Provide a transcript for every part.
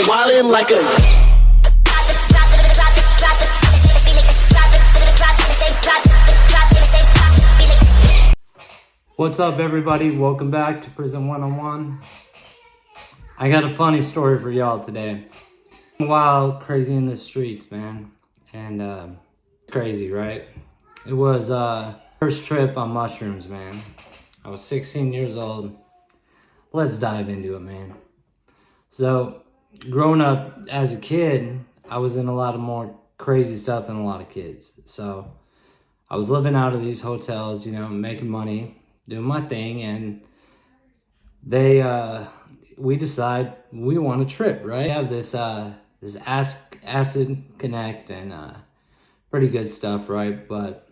Wildin' like a. What's up, everybody? Welcome back to Prison 101. I got a funny story for y'all today. Wild, crazy in the streets, man. And crazy, right? It was first trip on mushrooms, man. I was 16 years old. Let's dive into it, man. So, growing up as a kid, I was in a lot of more crazy stuff than a lot of kids. So, I was living out of these hotels, making money, doing my thing, and we decide we want a trip, right? We have this acid connect and pretty good stuff, right? But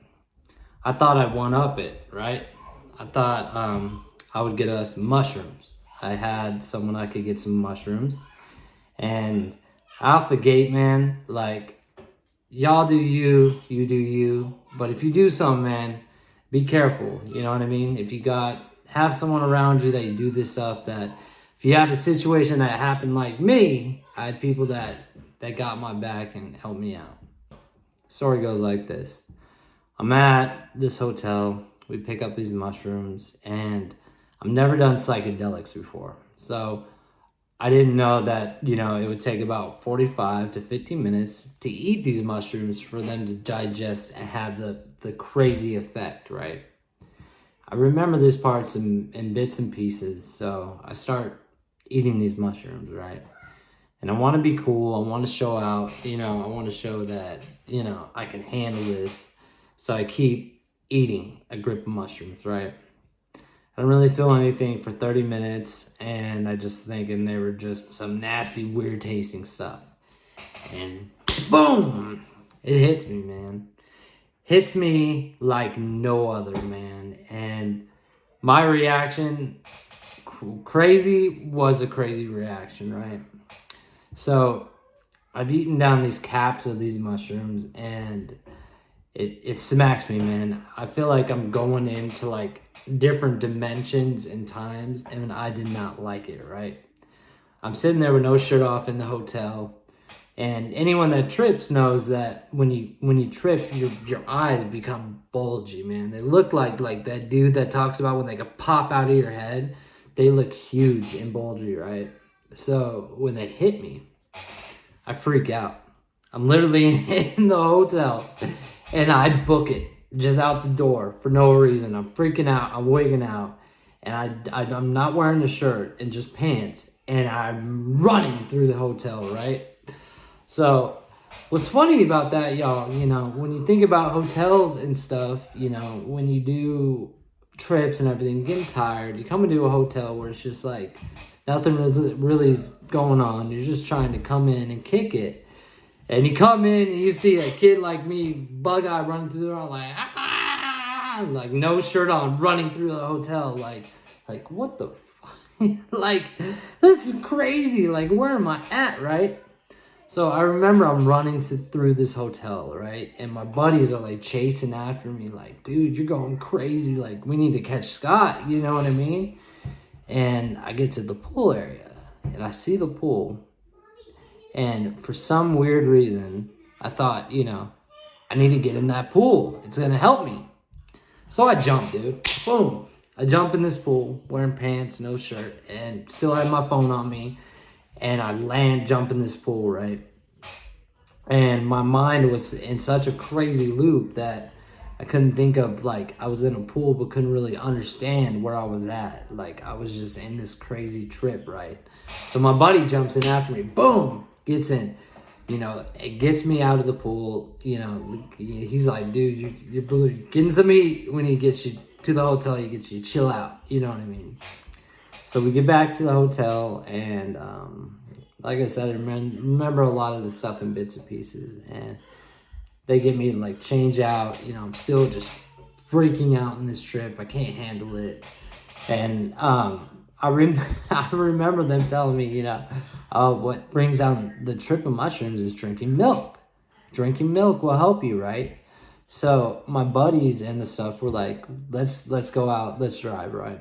I thought I'd one up it, right? I thought I would get us mushrooms. I had someone I could get some mushrooms, and out the gate, man, like, y'all do you do you, but if you do something, man, be careful, you know what I mean? If you have someone around you that you do this stuff, that if you have a situation that happened like me, I had people that got my back and helped me out. Story goes like this. I'm at this hotel, we pick up these mushrooms, and I've never done psychedelics before. So I didn't know that, it would take about 45 to 50 minutes to eat these mushrooms for them to digest and have the crazy effect, right? I remember these parts in bits and pieces, so I start eating these mushrooms, right? And I want to be cool, I want to show out, I want to show that, I can handle this. So I keep eating a grip of mushrooms, right? I don't really feel anything for 30 minutes, and I just thinking they were just some nasty, weird tasting stuff. And boom! It hits me, man. Hits me like no other, man. And my reaction, crazy, was a crazy reaction, right? So I've eaten down these caps of these mushrooms, and it smacks me, man. I feel like I'm going into like different dimensions and times, and I did not like it, right? I'm sitting there with no shirt off in the hotel, and anyone that trips knows that when you trip, your eyes become bulgy, man. They look like that dude that talks about when they could pop out of your head. They look huge and bulgy, right? So when they hit me, I freak out. I'm literally in the hotel, and I book it just out the door for no reason. I'm freaking out. I'm wigging out, and I'm not wearing a shirt and just pants, and I'm running through the hotel, right? So what's funny about that, y'all, when you think about hotels and stuff, when you do trips and everything, you're getting tired, you come into a hotel where it's just like nothing really is going on. You're just trying to come in and kick it. And you come in and you see a kid like me, bug-eye, running through the door, like no shirt on, running through the hotel, like what the fuck? Like, this is crazy. Like, where am I at, right? So I remember I'm running through this hotel, right? And my buddies are like chasing after me, like, dude, you're going crazy. Like, we need to catch Scott, you know what I mean? And I get to the pool area, and I see the pool. And for some weird reason, I thought, I need to get in that pool. It's going to help me. So I jump, dude. Boom. I jump in this pool, wearing pants, no shirt, and still had my phone on me. And I jump in this pool, right? And my mind was in such a crazy loop that I couldn't think of, I was in a pool, but couldn't really understand where I was at. Like, I was just in this crazy trip, right? So my buddy jumps in after me. Boom! Gets in. It gets me out of the pool. He's like, dude, you're getting some heat. When he gets you to the hotel, he gets you chill out. You know what I mean? So we get back to the hotel, and like I said, I remember a lot of the stuff in bits and pieces. And they get me to change out. I'm still just freaking out in this trip. I can't handle it. And I remember them telling me, what brings down the trip of mushrooms is drinking milk. Drinking milk will help you, right? So my buddies and the stuff were like, let's go out, let's drive, right?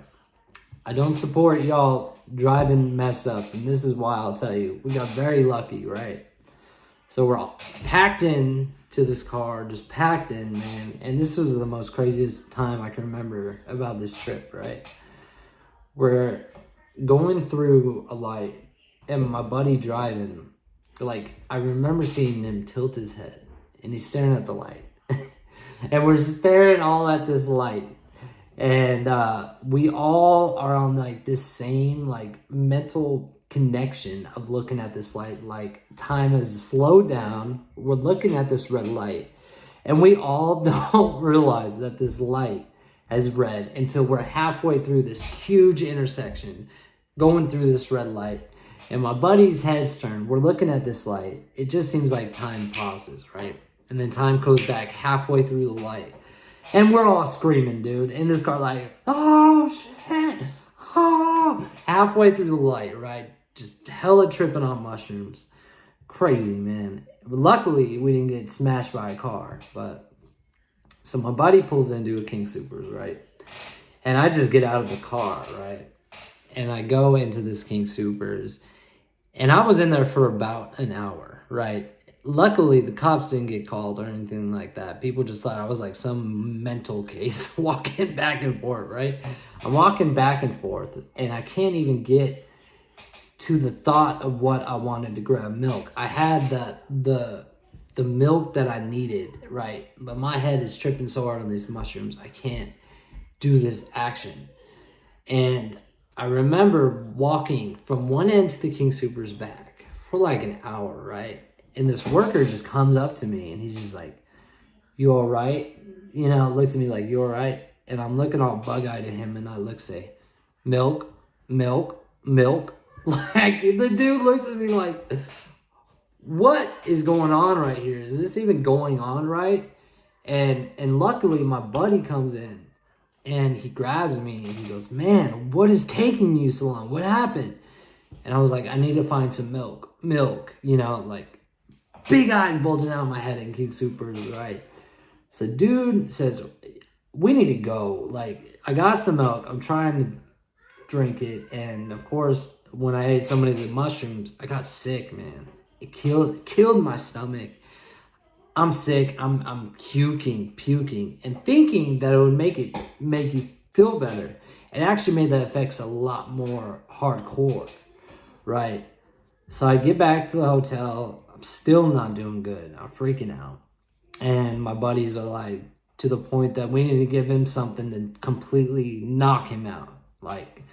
I don't support y'all driving messed up, and this is why I'll tell you. We got very lucky, right? So we're all packed in to this car, just packed in, man. And this was the most craziest time I can remember about this trip, right? We're going through a light, and my buddy driving, like, I remember seeing him tilt his head, and he's staring at the light. And we're staring all at this light. And we all are on like this same like mental connection of looking at this light. Like time has slowed down. We're looking at this red light, and we all don't realize that this light has red until we're halfway through this huge intersection, going through this red light. And my buddy's head's turned. We're looking at this light. It just seems like time pauses, right? And then time goes back halfway through the light. And we're all screaming, dude. In this car, like, oh, shit. Oh. Halfway through the light, right? Just hella tripping on mushrooms. Crazy, man. Luckily, we didn't get smashed by a car. But so my buddy pulls into a King Soopers, right? And I just get out of the car, right? And I go into this King Soopers. And I was in there for about an hour, right? Luckily, the cops didn't get called or anything like that. People just thought I was like some mental case walking back and forth, right? I'm walking back and forth, and I can't even get to the thought of what I wanted to grab milk. I had the milk that I needed, right? But my head is tripping so hard on these mushrooms, I can't do this action. And I remember walking from one end to the King Soopers back for like an hour, right? And this worker just comes up to me, and he's just like, you all right? You know, looks at me like, you all right? And I'm looking all bug-eyed at him, and I look, say, milk, milk, milk. Like, the dude looks at me like, what is going on right here? Is this even going on right? And luckily, my buddy comes in, and he grabs me, and he goes, man, what is taking you so long? What happened? And I was like, I need to find some milk, you know, like, big eyes bulging out of my head in King Soopers, right? So dude says, we need to go. Like, I got some milk. I'm trying to drink it. And of course, when I ate so many of the mushrooms, I got sick, man. It killed my stomach. I'm sick. I'm puking, and thinking that it would make you feel better. It actually made the effects a lot more hardcore, right? So I get back to the hotel. I'm still not doing good. I'm freaking out. And my buddies are like, to the point that we need to give him something to completely knock him out. Like,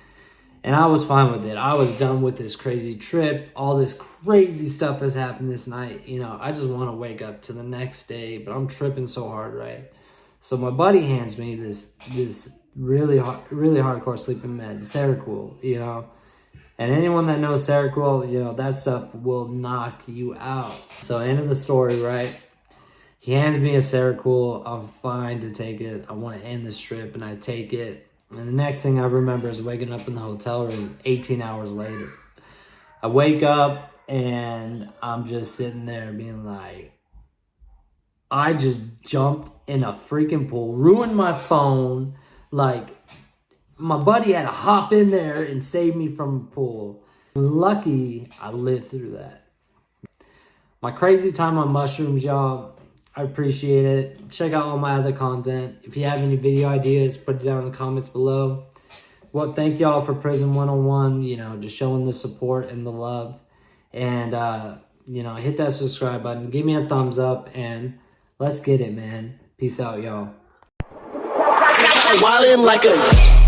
and I was fine with it. I was done with this crazy trip. All this crazy stuff has happened this night. You know, I just want to wake up to the next day, but I'm tripping so hard, right? So my buddy hands me this really hardcore sleeping med, Seroquel, you know. And anyone that knows Seroquel, you know, that stuff will knock you out. So end of the story, right? He hands me a Seroquel. I'm fine to take it. I want to end this trip, and I take it. And the next thing I remember is waking up in the hotel room 18 hours later. I wake up, and I'm just sitting there being like, I just jumped in a freaking pool, ruined my phone, like, my buddy had to hop in there and save me from a pool. Lucky I lived through that. My crazy time on mushrooms, y'all. I appreciate it. Check out all my other content. If you have any video ideas, put it down in the comments below. Well, thank y'all for Prison 101, you know, just showing the support and the love. And, you know, hit that subscribe button. Give me a thumbs up, and let's get it, man. Peace out, y'all. Wildin' like a